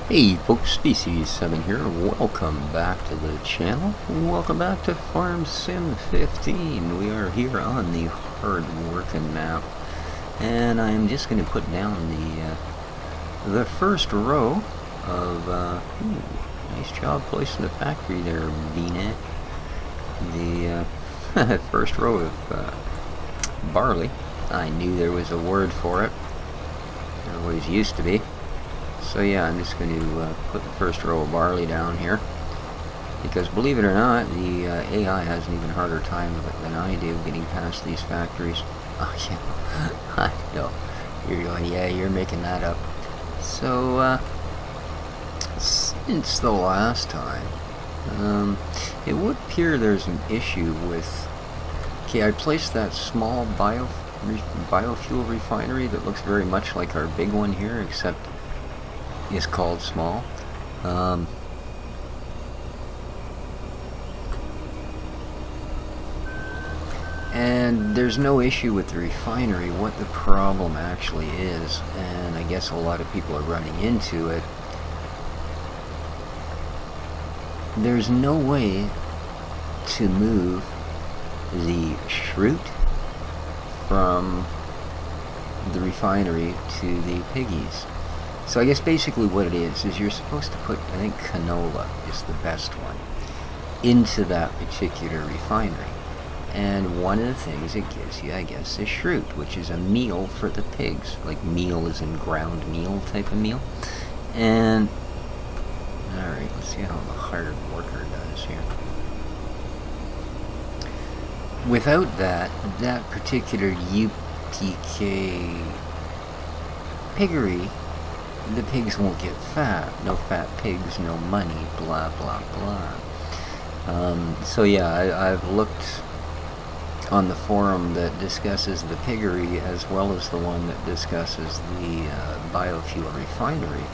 Hey folks, Species7 here. Welcome back to the channel. Welcome back to Farm Sim 15. We are here on the Hard Workin map, and I'm just going to put down the first row of nice job placing the factory there, Beanie. The first row of barley. I knew there was a word for it. There always used to be. So yeah, I'm just going to put the first row of barley down here, because believe it or not, the AI has an even harder time of it than I do getting past these factories. Oh yeah, I know. You're going, yeah, you're making that up. So, since the last time, it would appear there's an issue with... Okay, I placed that small biofuel refinery that looks very much like our big one here, except is called small. And there's no issue with the refinery. What the problem actually is, and I guess a lot of people are running into it, there's no way to move the shroot from the refinery to the piggies. So I guess basically what it is you're supposed to put, I think canola is the best one, into that particular refinery. And one of the things it gives you, I guess, is shroot, which is a meal for the pigs. Like meal is in ground meal type of meal. And, alright, let's see how the Hard Worker does here. Without that particular UPK piggery, the pigs won't get fat. No fat pigs, no money, blah blah blah. So yeah, I've looked on the forum that discusses the piggery as well as the one that discusses the biofuel refinery,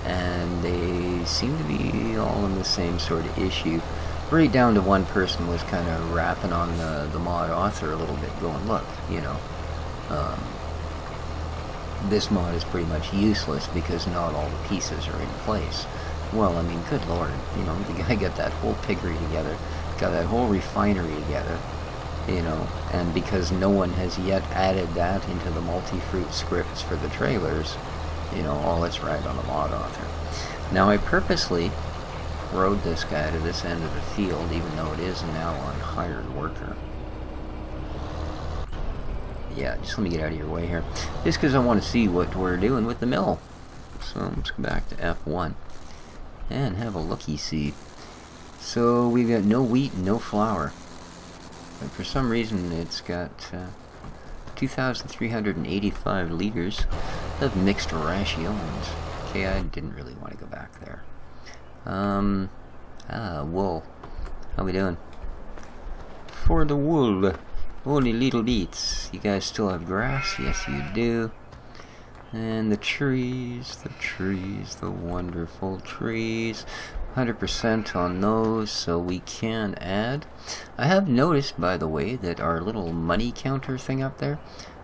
and they seem to be all in the same sort of issue. Right down to one person was kind of rapping on the mod author a little bit, going, look, you know, this mod is pretty much useless because not all the pieces are in place. Well, I mean, good lord, you know, the guy got that whole piggery together, got that whole refinery together, you know, and because no one has yet added that into the multi-fruit scripts for the trailers, you know, all that's right on the mod author. Now, I purposely rode this guy to this end of the field, even though it is now on Hired Worker. Yeah, just let me get out of your way here. Just because I want to see what we're doing with the mill. So let's go back to F1 and have a looky-see. So we've got no wheat and no flour. But for some reason it's got 2,385 liters of mixed rations. Okay, I didn't really want to go back there. Wool. How we doing? For the wool. Only little beets. You guys still have grass? Yes, you do. And the trees, the wonderful trees. 100% on those, so we can add. I have noticed, by the way, that our little money counter thing up there,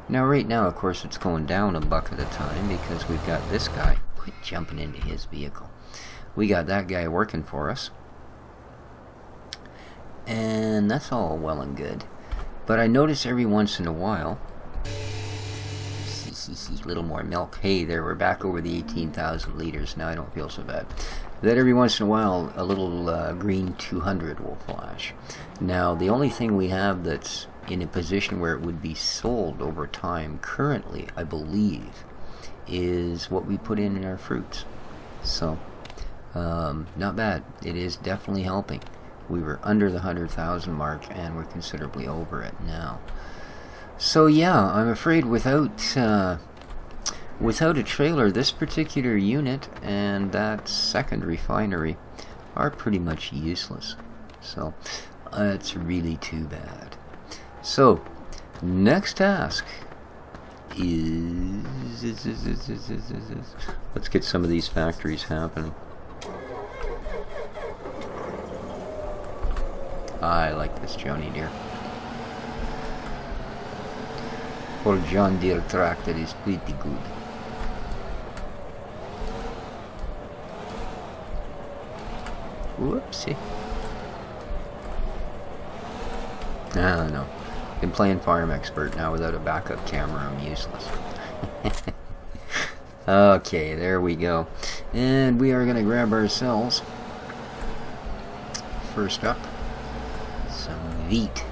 now right now, of course, it's going down a buck at a time because we've got this guy. Quit jumping into his vehicle. We got that guy working for us. And that's all well and good. But I notice every once in a while, a little more milk. Hey there, we're back over the 18,000 liters. Now I don't feel so bad. That every once in a while, a little green 200 will flash. Now, the only thing we have that's in a position where it would be sold over time currently, I believe, is what we put in our fruits. So, not bad. It is definitely helping. We were under the 100,000 mark, and we're considerably over it now. So yeah, I'm afraid without a trailer, this particular unit and that second refinery are pretty much useless. So it's really too bad. So next task is let's get some of these factories happening. I like this Johnny Deere. For John Deere tractor is pretty good. Whoopsie. I don't know. Been playing Farm Expert now without a backup camera. I'm useless. Okay, there we go. And we are going to grab ourselves, first up, some wheat.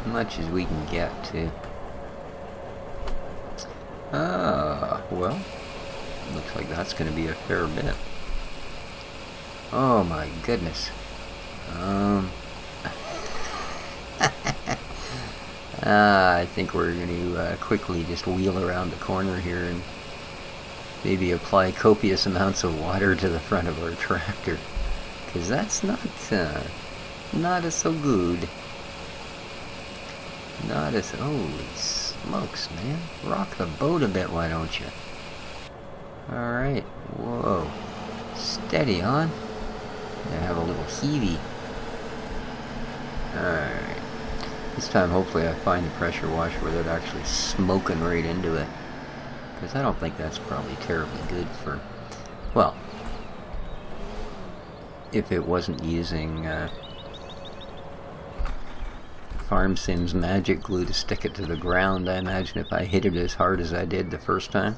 Much as we can get to. Well, looks like that's going to be a fair bit. Oh my goodness. I think we're going to quickly just wheel around the corner here and maybe apply copious amounts of water to the front of our tractor, because that's not so good. Not as, holy smokes, man. Rock the boat a bit, why don't you? Alright, whoa. Steady on. I have a little heavey. Alright. This time, hopefully, I find the pressure washer without actually smoking right into it. Because I don't think that's probably terribly good for... Well, if it wasn't using Farm Sim's magic glue to stick it to the ground, I imagine if I hit it as hard as I did the first time,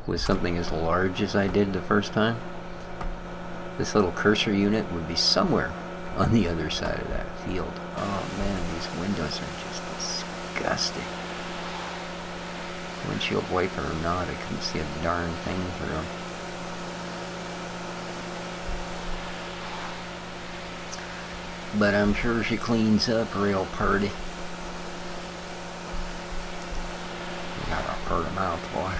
with something as large as I did the first time, this little cursor unit would be somewhere on the other side of that field. Oh man, these windows are just disgusting. Windshield wiper or not, I couldn't see a darn thing through them. But I'm sure she cleans up real purty. You got a purty mouth, boy.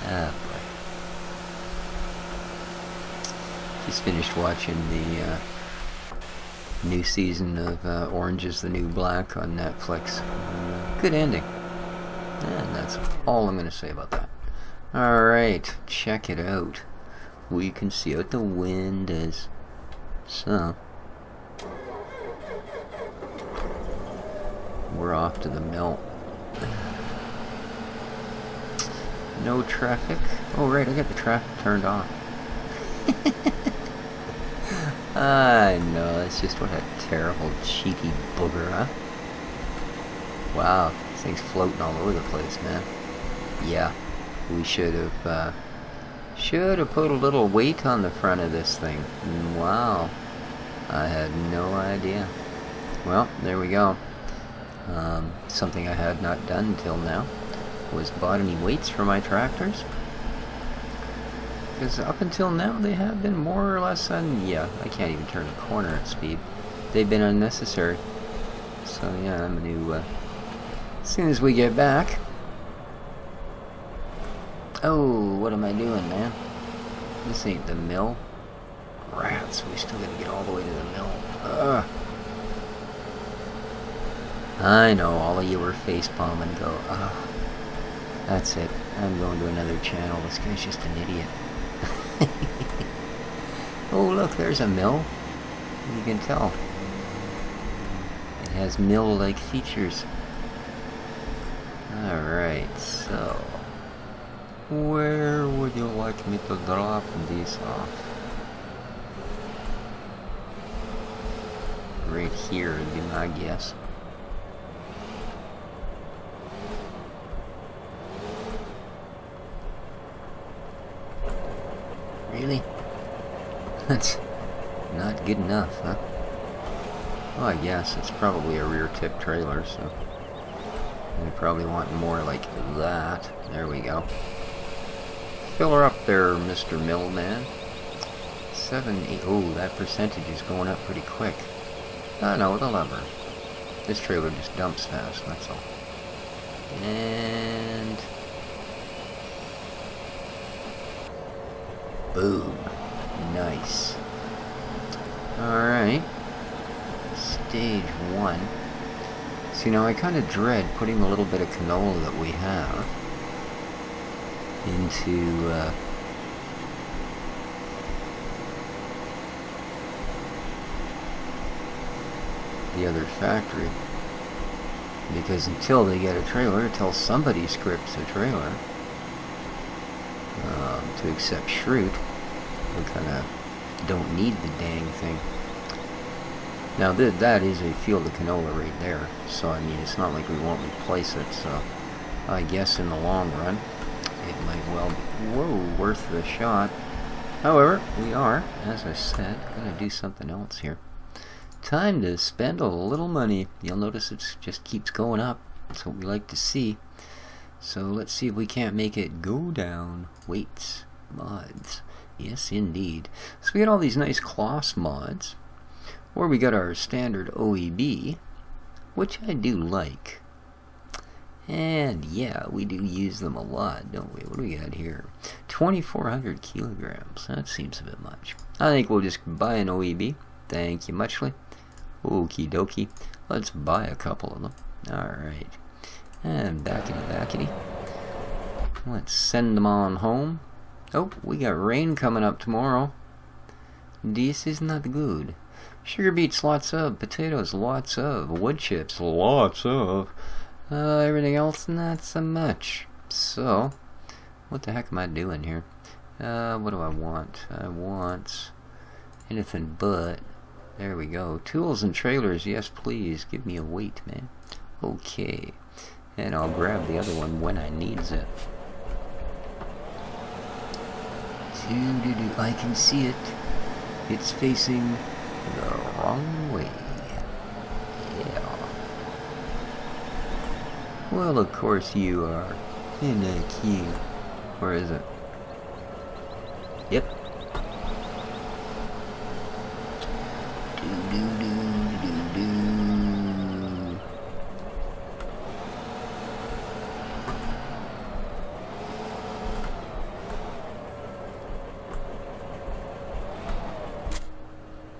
Ah, boy. Just finished watching the new season of Orange is the New Black on Netflix. Good ending. And that's all I'm going to say about that. Alright, check it out. We can see out the windows. So, we're off to the mill. No traffic. Oh right, I got the traffic turned off. I know, that's just what a terrible, cheeky booger, huh? Wow, this thing's floating all over the place, man. Yeah, we should have put a little weight on the front of this thing. Wow, I had no idea. Well, there we go. Something I had not done until now was bought any weights for my tractors. Because up until now they have been more or less yeah, I can't even turn a corner at speed. They've been unnecessary. So yeah, I'm going to, as soon as we get back... Oh, what am I doing, man? This ain't the mill. Rats, we still gotta get all the way to the mill. Ugh. I know, all of you were facepalm and go, ugh. That's it. I'm going to another channel. This guy's just an idiot. Oh, look, there's a mill. You can tell. It has mill-like features. Alright, so... where would you like me to drop these off? Right here would be my guess. Really? That's not good enough, huh? Well, I guess it's probably a rear tip trailer, so I probably want more like that. There we go. Fill her up there, Mr. Millman. 7, 8. Oh, that percentage is going up pretty quick. Oh no, with a lever. This trailer just dumps fast, that's all. And... boom. Nice. Alright. Stage 1. See, now I kind of dread putting a little bit of canola that we have into the other factory, because until they get a trailer, until somebody scripts a trailer, to accept Shroot. We kind of don't need the dang thing. Now that is a field of canola right there, so I mean it's not like we won't replace it, so I guess in the long run it might well be worth the shot. However, we are, as I said, going to do something else here. Time to spend a little money. You'll notice it just keeps going up. That's what we like to see. So let's see if we can't make it go down. Weights, mods. Yes, indeed. So we got all these nice cloth mods. Or we got our standard OEB, which I do like. And yeah, we do use them a lot, don't we? What do we got here? 2,400 kilograms. That seems a bit much. I think we'll just buy an OEB. Thank you muchly. Okie dokie. Let's buy a couple of them. Alright. And backity. Let's send them on home. Oh, we got rain coming up tomorrow. This is not good. Sugar beets, lots of. Potatoes, lots of. Wood chips, lots of. Everything else, not so much. So, what the heck am I doing here? What do I want? I want anything but. There we go. Tools and trailers, yes please. Give me a weight, man. Okay. And I'll grab the other one when I needs it. I can see it. It's facing the wrong way. Yeah. Well, of course you are. Isn't that cute? Where is it? Yep.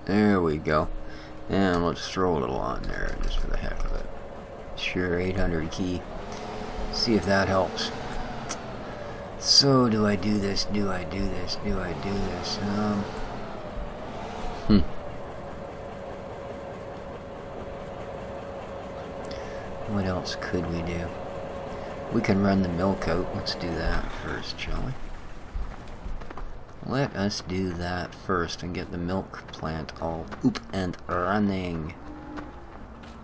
There we go. And let's throw a little on there just for the heck of it. Sure, 800 key. See if that helps. So, do I do this? Do I do this? Do I do this? What else could we do? We can run the milk out. Let's do that first, shall we? Let us do that first and get the milk plant all oop and running.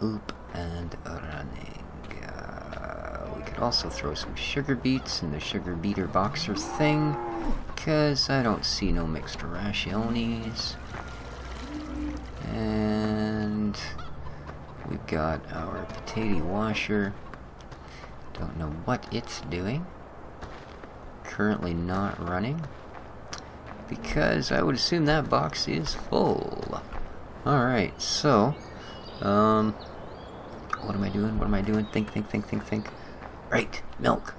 Oop and running. We could also throw some sugar beets in the sugar beater boxer thing, because I don't see no mixed rationes. And we've got our potato washer. Don't know what it's doing. Currently not running, because I would assume that box is full. Alright, so what am I doing? What am I doing? Think. Right, milk.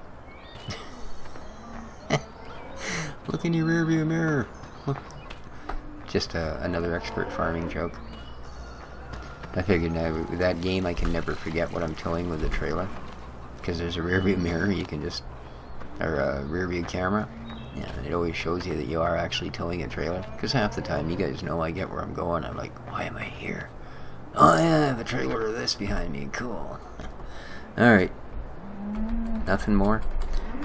Look in your rearview mirror. Just another expert farming joke. I figured that game I can never forget what I'm towing with the trailer, because there's a rearview mirror. You can just, or a rearview camera. Yeah, and it always shows you that you are actually towing a trailer. Because half the time, you guys know I get where I'm going. I'm like, why am I here? Oh yeah, I have a trailer of this behind me. Cool. Alright. Nothing more?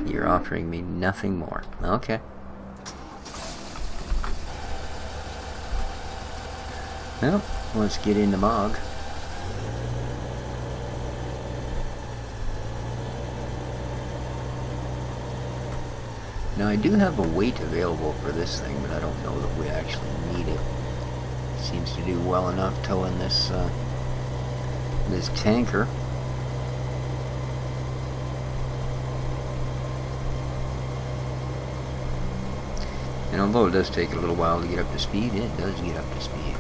You're offering me nothing more. Okay. Well, let's get into Mog. Now I do have a weight available for this thing, but I don't know that we actually need it. It seems to do well enough towing this this tanker. And although it does take a little while to get up to speed, it does get up to speed.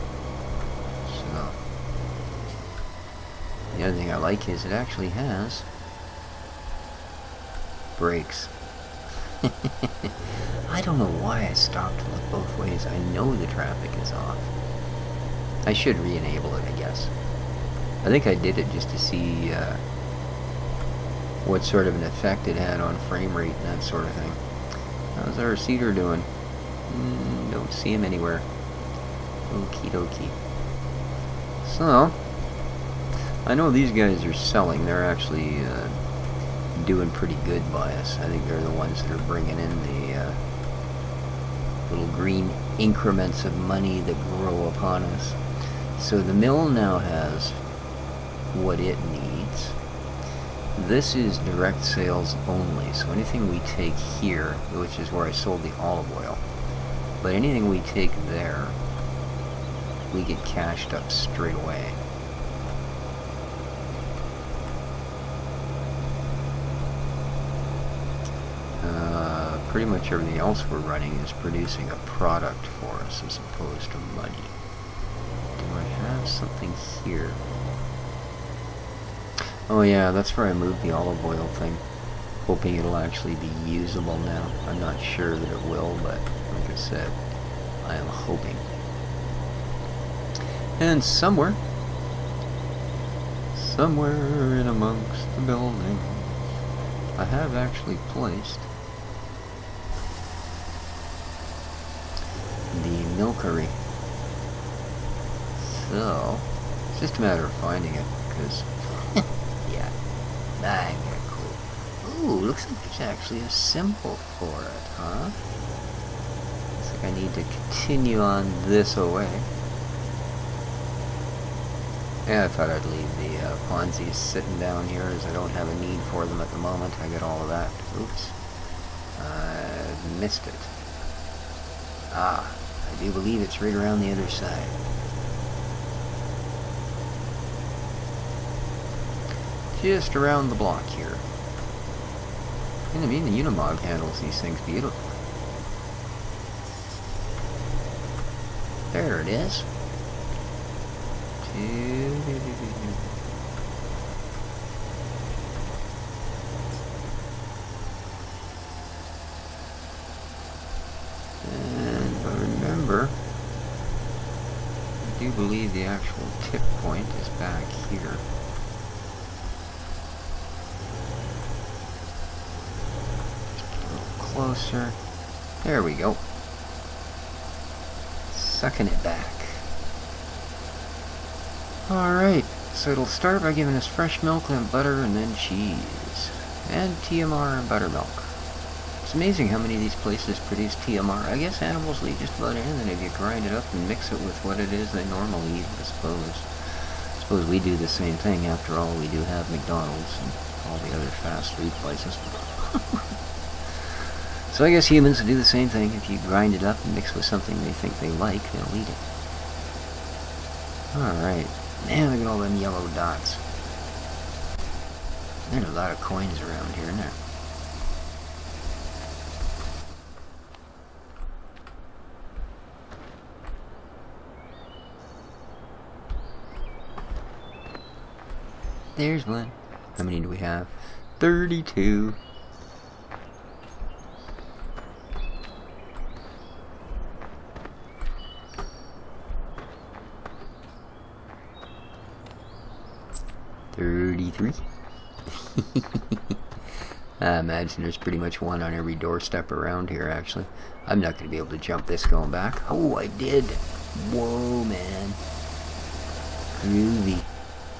So the other thing I like is it actually has brakes. I don't know why I stopped to look both ways. I know the traffic is off. I should re-enable it, I guess. I think I did it just to see what sort of an effect it had on frame rate and that sort of thing. How's our cedar doing? Don't see him anywhere. Okie dokie. So, I know these guys are selling. They're actually doing pretty good by us. I think they're the ones that are bringing in the little green increments of money that grow upon us. So the mill now has what it needs. This is direct sales only, so anything we take here, which is where I sold the olive oil, but anything we take there, we get cashed up straight away. Pretty much everything else we're running is producing a product for us as opposed to money. Do I have something here? Oh yeah, that's where I moved the olive oil thing, hoping it'll actually be usable now. I'm not sure that it will, but like I said, I am hoping. And somewhere in amongst the buildings, I have actually placed the milkery. So it's just a matter of finding it, because yeah, I ain't got a clue. Ooh, looks like there's actually a symbol for it, huh? Looks like I need to continue on this away. Yeah, I thought I'd leave the Ponzi's sitting down here, as I don't have a need for them at the moment. I got all of that. Oops. I missed it. Ah, I do believe it's right around the other side. Just around the block here. And I mean, the Unimog handles these things beautifully. There it is. And if I remember, I do believe the actual tip point is back here. Closer. There we go. Sucking it back. Alright, so it'll start by giving us fresh milk, then butter, and then cheese. And TMR and buttermilk. It's amazing how many of these places produce TMR. I guess animals will eat just about anything if you grind it up and mix it with what it is they normally eat, I suppose. I suppose we do the same thing. After all, we do have McDonald's and all the other fast food places. So I guess humans will do the same thing. If you grind it up and mix with something they think they like, they'll eat it. Alright. Man, look at all them yellow dots. There's a lot of coins around here, isn't there? There's one. How many do we have? 32. I imagine there's pretty much one on every doorstep around here, actually. I'm not going to be able to jump this going back. Oh, I did. Whoa, man. Groovy.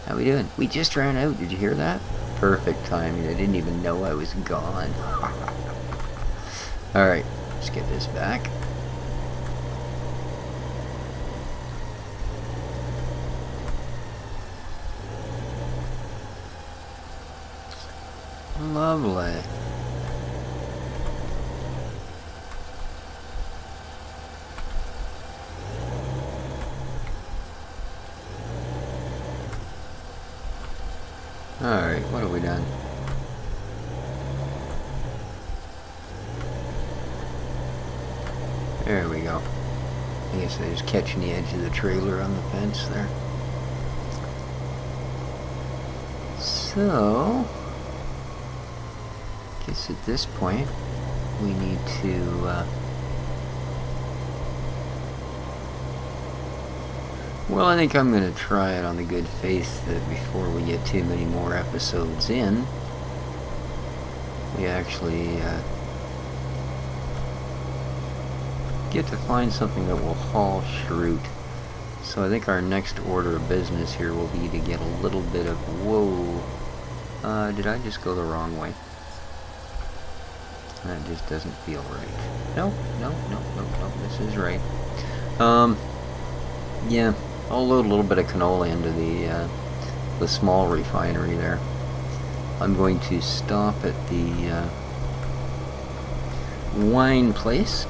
How we doing? We just ran out. Did you hear that? Perfect timing. I didn't even know I was gone. Alright, let's get this back. Lovely. Alright, what have we done? There we go. I guess I just catching the edge of the trailer on the fence there. So, I guess at this point we need to well, I think I'm going to try it on the good faith that before we get too many more episodes in, we actually get to find something that will haul shroot. So I think our next order of business here will be to get a little bit of... Whoa! Did I just go the wrong way? That just doesn't feel right. No, no, no, no, no, this is right. Yeah, I'll load a little bit of canola into the small refinery there. I'm going to stop at the wine place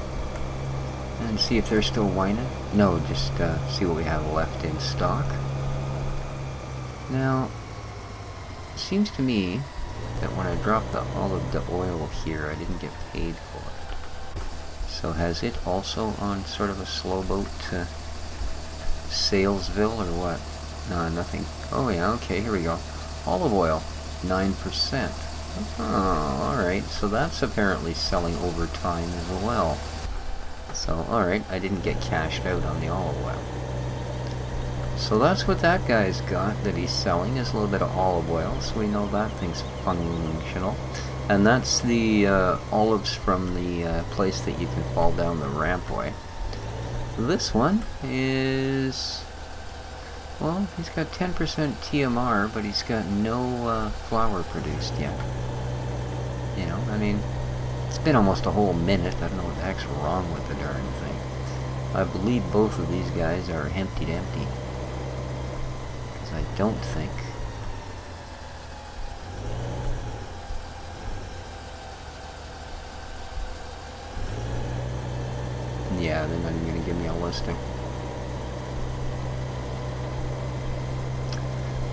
and see if they're still whining. No, just see what we have left in stock. Now, it seems to me that when I dropped the olive oil here, I didn't get paid for it. So has it also on sort of a slow boat to Salesville or what? No, nothing. Oh yeah, okay, here we go. Olive oil, 9%. Oh, alright, so that's apparently selling over time as well. So, alright, I didn't get cashed out on the olive oil. So that's what that guy's got that he's selling, is a little bit of olive oil, so we know that thing's functional. And that's the olives from the place that you can fall down the rampway. This one is, well, he's got 10% TMR, but he's got no flour produced yet. You know, I mean, it's been almost a whole minute. I don't know what the heck's wrong with the darn thing. I believe both of these guys are emptied empty. Because I don't think... Yeah, they're not even going to give me a listing.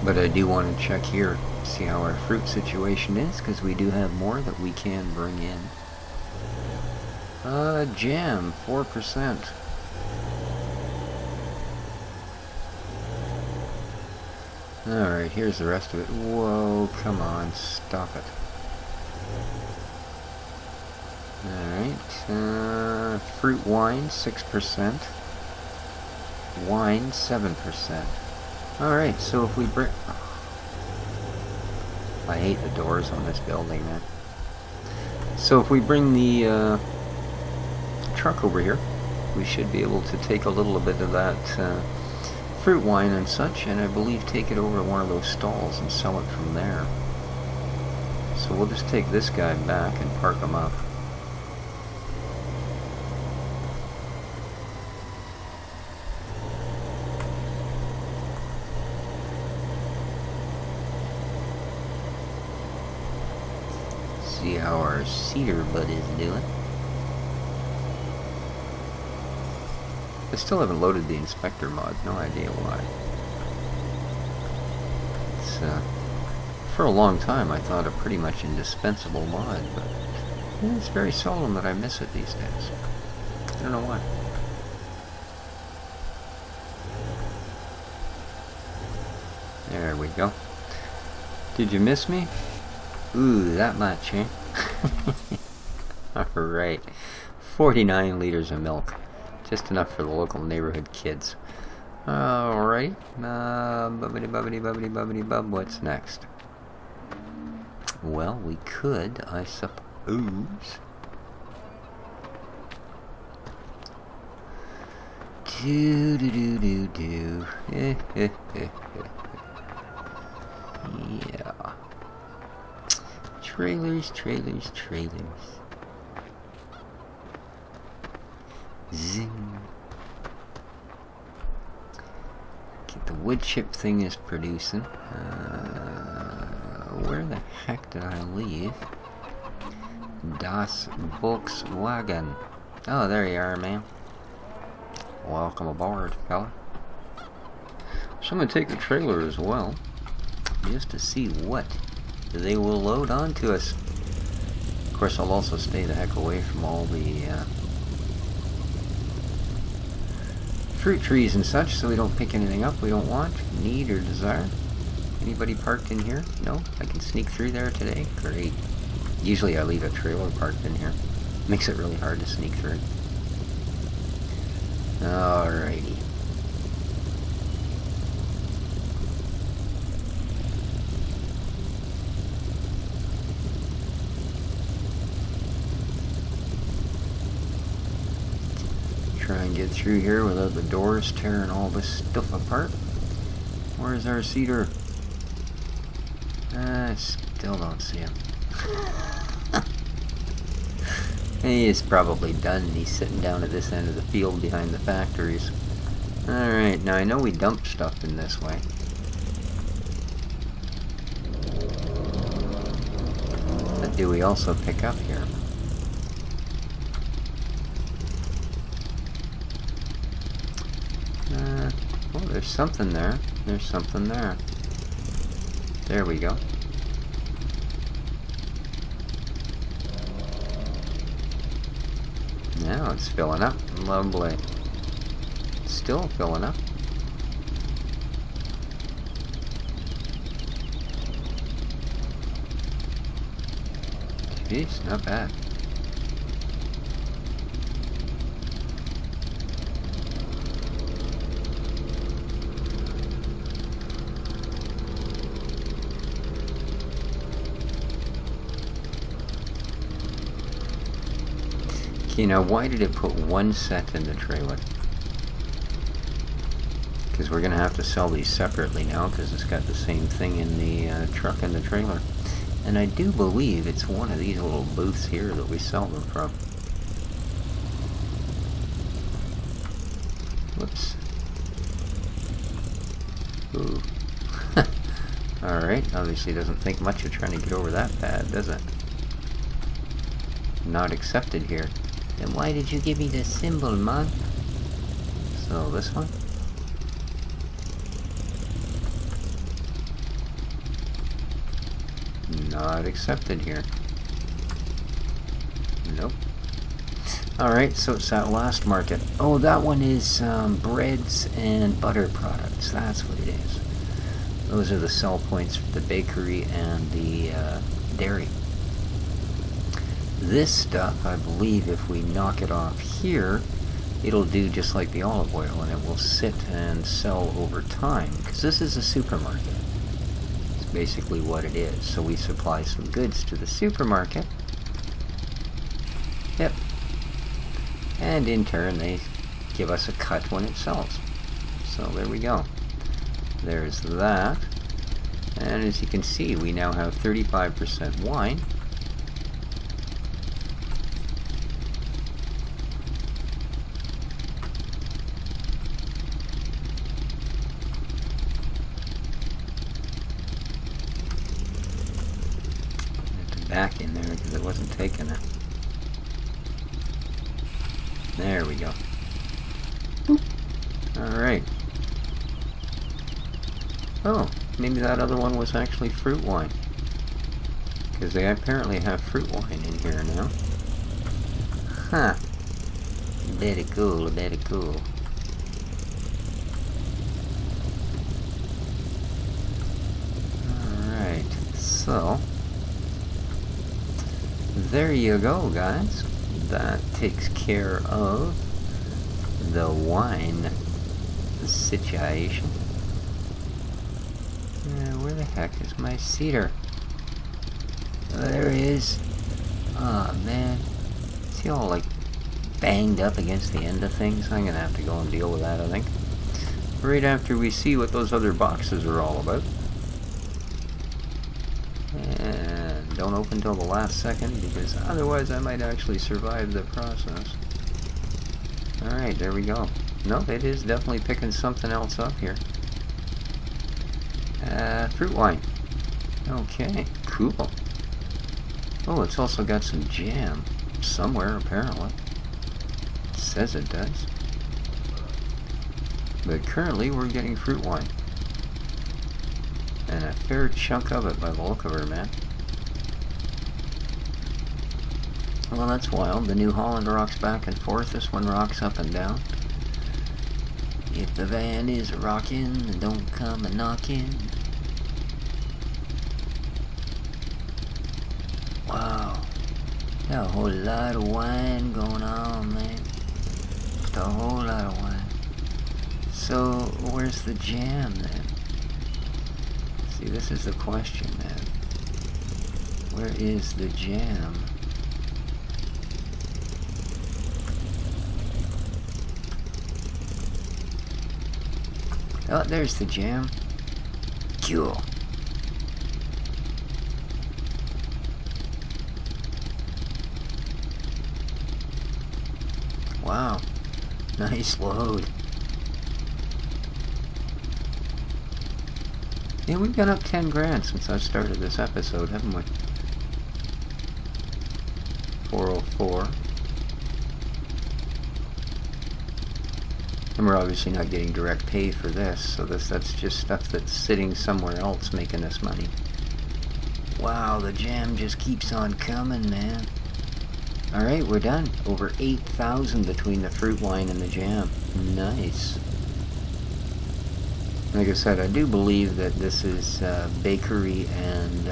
But I do want to check here, see how our fruit situation is, because we do have more that we can bring in. Jam, 4%. Alright, here's the rest of it. Whoa, come on, stop it. Alright, fruit wine, 6%. Wine, 7%. Alright, so if we bring... I hate the doors on this building, man. So if we bring the truck over here, we should be able to take a little bit of that fruit wine and such, and I believe take it over to one of those stalls and sell it from there. So we'll just take this guy back and park him up. See how our cedar bud is doing. I still haven't loaded the inspector mod, no idea why. It's, for a long time I thought a pretty much indispensable mod, but it's very seldom that I miss it these days. I don't know why. There we go. Did you miss me? Ooh, that much, eh? Alright. 49 liters of milk. Just enough for the local neighborhood kids. Alright. Bubbity bubbity bubbity bubbity bub. What's next? Well, we could, I suppose. Do do do do do. Yeah. Trailers, trailers, trailers. Zing. Okay, the wood chip thing is producing. Where the heck did I leave Das Volkswagen? Oh, there you are, man. Welcome aboard, fella. So I'm going to take the trailer as well, just to see what they will load onto us. Of course, I'll also stay the heck away from all the fruit trees and such, so we don't pick anything up we don't want, need, or desire. Anybody parked in here? No? I can sneak through there today? Great. Usually I leave a trailer parked in here. Makes it really hard to sneak through. Alrighty. Try and get through here without the doors tearing all this stuff apart. Where's our cedar? I still don't see him. He is probably done. He's sitting down at this end of the field behind the factories. Alright, now I know we dump stuff in this way. But do we also pick up here? Oh, there's something there. There's something there. There we go. Now it's filling up. Lovely. Still filling up. Jeez, not bad. Okay, now why did it put one set in the trailer? Because we're going to have to sell these separately now, because it's got the same thing in the truck and the trailer. And I do believe it's one of these little booths here that we sell them from. Whoops. Ooh. Alright, obviously doesn't think much of trying to get over that pad, does it? Not accepted here. Then why did you give me the symbol, man? So this one? Not accepted here. Nope. Alright, so it's that last market. Oh, that one is breads and butter products. That's what it is. Those are the sell points for the bakery and the dairy. This stuff, I believe, if we knock it off here, it'll do just like the olive oil, and it will sit and sell over time, because this is a supermarket. It's basically what it is. So we supply some goods to the supermarket. Yep. And in turn, they give us a cut when it sells. So there we go. There's that. And as you can see, we now have 35% wine. Back in there because it wasn't taking it. There we go. Alright. Oh, maybe that other one was actually fruit wine. Because they apparently have fruit wine in here now. Huh. Very cool, very cool. Alright, so there you go, guys. That takes care of the wine situation. Where the heck is my cedar? Oh, there he is. Oh man. Is he all like banged up against the end of things? I'm gonna have to go and deal with that, I think. Right after we see what those other boxes are all about. And don't open till the last second, because otherwise I might actually survive the process. Alright, there we go. Nope, it is definitely picking something else up here. Fruit wine. Okay, cool. Oh, it's also got some jam somewhere, apparently. It says it does. But currently we're getting fruit wine. And a fair chunk of it by the look of her, man. Well, that's wild. The New Holland rocks back and forth. This one rocks up and down. If the van is rocking, then don't come a knocking. Wow. Got a whole lot of wine going on, man. Just a whole lot of wine. So, where's the jam, then? See, this is the question, man. Where is the jam? Oh, there's the jam. Cool. Wow. Nice load. Yeah, we've gone up 10 grand since I started this episode, haven't we? 404. And we're obviously not getting direct pay for this, so that's just stuff that's sitting somewhere else making us money. Wow, the jam just keeps on coming, man. Alright, we're done. Over 8,000 between the fruit wine and the jam. Nice. Like I said, I do believe that this is bakery and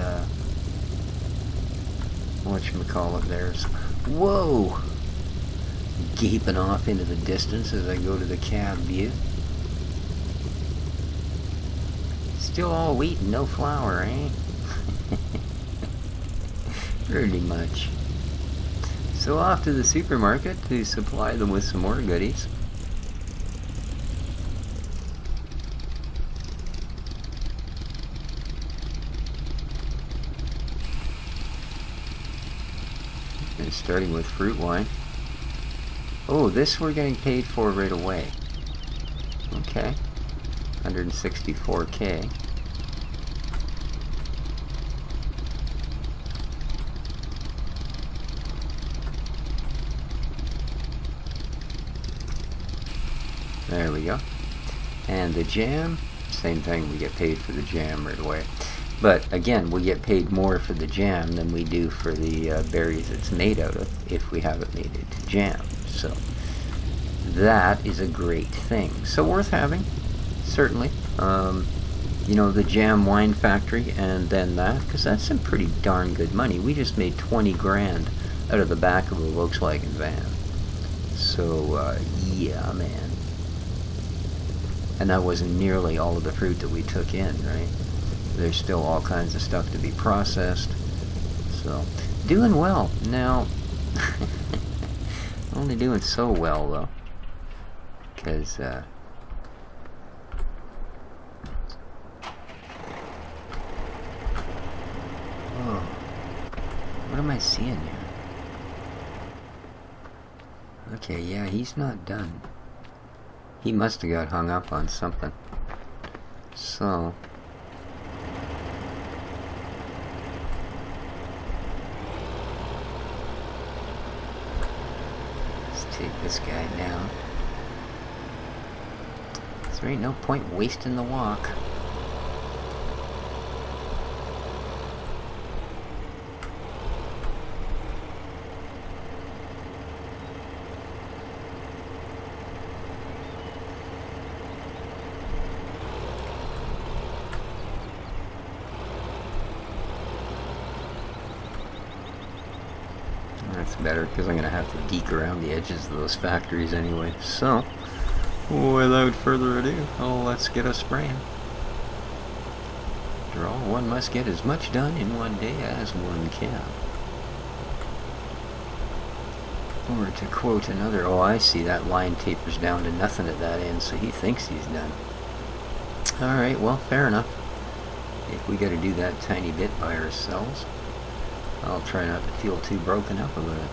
whatchamacallit theirs. Whoa! Gaping off into the distance as I go to the cab view. Still all wheat and no flour, eh? Pretty much. So off to the supermarket to supply them with some more goodies. And starting with fruit wine. Oh, this we're getting paid for right away. Okay. 164K. There we go. And the jam, same thing, we get paid for the jam right away. But again, we get paid more for the jam than we do for the berries it's made out of if we haven't made it to jam. So that is a great thing. So worth having, certainly. You know, the jam wine factory and then that, because that's some pretty darn good money. We just made 20 grand out of the back of a Volkswagen van. So yeah, man. And that wasn't nearly all of the fruit that we took in, right? There's still all kinds of stuff to be processed. So, doing well. Now, only doing so well, though. Because, oh, what am I seeing here? Okay, yeah, he's not done. He must have got hung up on something. So, let's take this guy down. There ain't no point wasting the walk. That's better, because I'm going to have to deke around the edges of those factories anyway. So, without further ado, let's get a spraying. After all, one must get as much done in one day as one can. Or to quote another, oh, I see, that line tapers down to nothing at that end, so he thinks he's done. Alright, well, fair enough. If we got to do that tiny bit by ourselves, I'll try not to feel too broken up about it.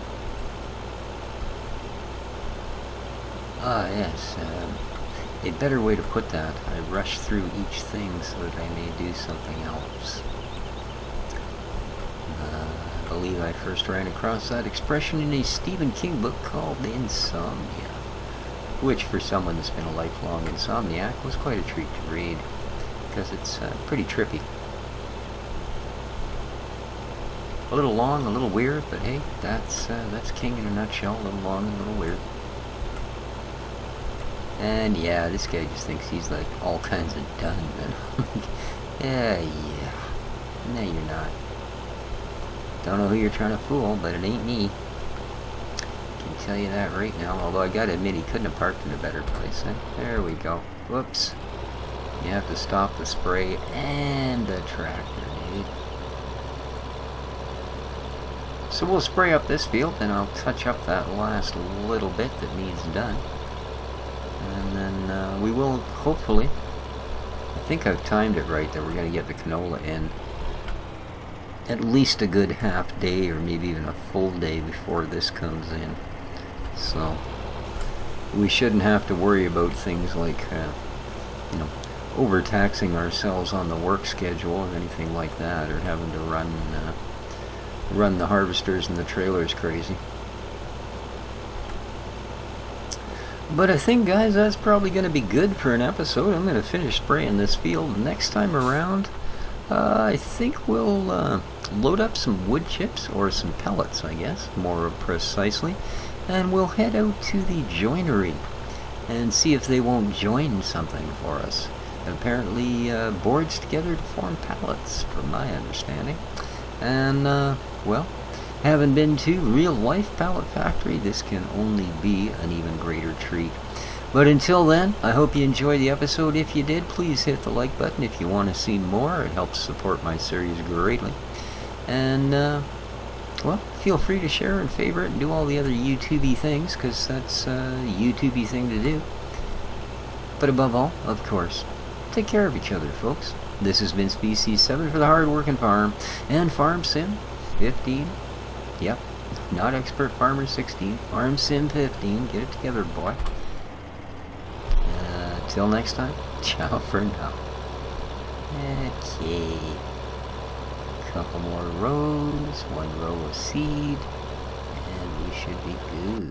Ah, yes. A better way to put that, I rush through each thing so that I may do something else. I believe I first ran across that expression in a Stephen King book called Insomnia, which for someone that's been a lifelong insomniac was quite a treat to read, because it's pretty trippy. A little long, a little weird, but hey, that's King in a nutshell. A little long and a little weird. And yeah, this guy just thinks he's like all kinds of done. Yeah. No, you're not. Don't know who you're trying to fool, but it ain't me. Can tell you that right now. Although I gotta admit, he couldn't have parked in a better place. There we go. Whoops. You have to stop the spray and the tractor, dude. So we'll spray up this field, and I'll touch up that last little bit that needs done. And then we will, hopefully, I think I've timed it right, that we're going to get the canola in at least a good half day, or maybe even a full day before this comes in. So, we shouldn't have to worry about things like, you know, overtaxing ourselves on the work schedule or anything like that, or having to run the harvesters and the trailers crazy. But I think, guys, that's probably going to be good for an episode. I'm going to finish spraying this field. Next time around, I think we'll load up some wood chips, or some pellets, I guess, more precisely, and we'll head out to the joinery and see if they won't join something for us. Apparently, boards together to form pallets, from my understanding. And, well, having been to Real Life Pallet Factory, this can only be an even greater treat. But until then, I hope you enjoyed the episode. If you did, please hit the like button if you want to see more. It helps support my series greatly. And, well, feel free to share and favorite and do all the other YouTubey things, because that's a YouTubey thing to do. But above all, of course, take care of each other, folks. This has been Species 7 for the Hard Workin Farm and Farm Sim 15. Yep, not Expert Farmer 16. Farm Sim 15. Get it together, boy. Till next time, ciao for now. Okay. Couple more rows, one row of seed, and we should be good.